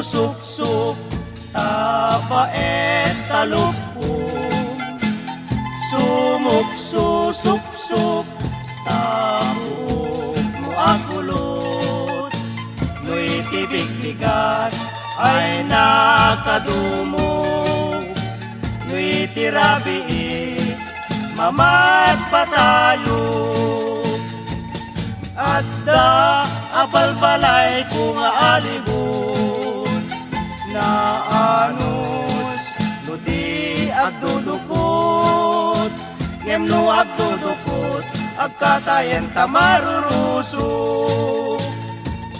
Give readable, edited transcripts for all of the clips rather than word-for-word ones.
Sumuksuk-suk, tabaet talupong. Sumuksusuk-suk, tabuok mo akulot. No'y tibig-bigat ay nakadumog. No'y tirabi, mamad pa tayo. At da abalbalay kung aalibot na anus no di agdudukot ngem no agdudukot agkatayen tamarurusok.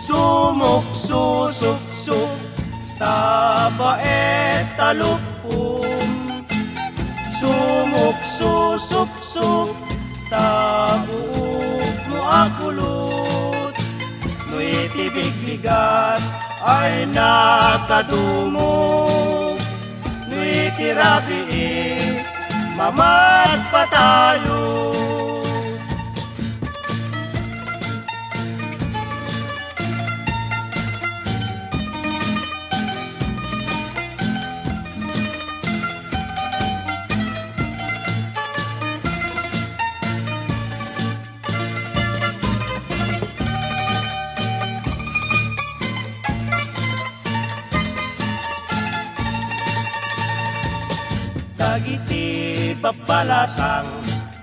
Sumuk-susuk-suk, tabaet talupong. Sumuk-susuk-suk, tabuok mo akulot. No'y tibig-bigat ay nakadumog. No'y tirabi, mamad pa tayo. Dagiti babalasang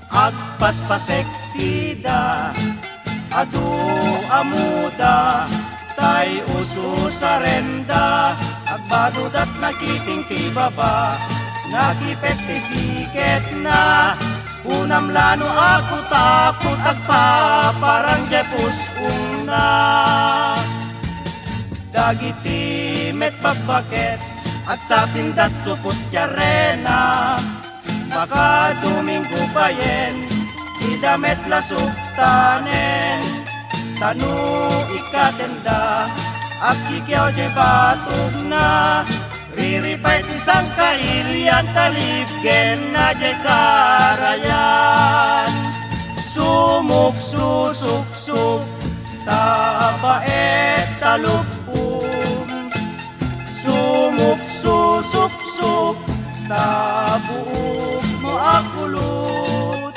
agpaspaseksida adu amuda tay uso sarenda agbadudat nakiting tibaba nakipet siket na unam lano ako takot agpaparang jepus una dagiti met bagbaket at sa pindat supot yarena baka Domingo bayen idamet lasok tanen tanu ikatenda at kikyaw je batog na riripay tisang kailian talibgen na je karayan. Sumuk-susuk-suk, tabaet talupong. Sumuk-susuk-suk, tabuok mo akulot.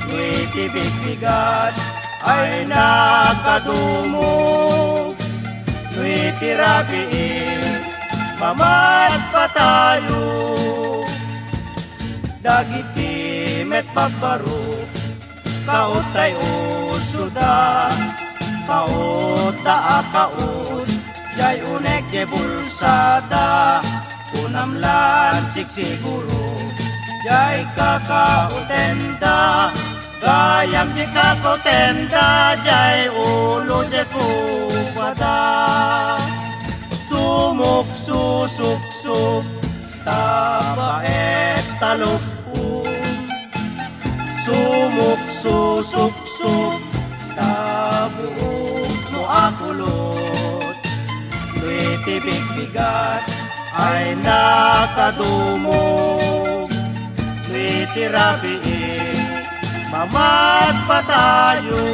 No'y tibig-bigat ay nakadumog. No'y tirabiin, mamad pa tayo. Dagiti met pagbaro, kaot tay usuda. Kaot ta akaot, jay unek je bulsada. Unamlan siksiguro, jay kakautenda. Gayam je kakautenda, jay ulo je kupada. Sumuk-susuk-suk, tabaet talupong. Sumuk-susuk-suk, tabuok mo akulot. No'y tibig-bigat ay nakadumog. No'y tirabiin, mamad pa tayo.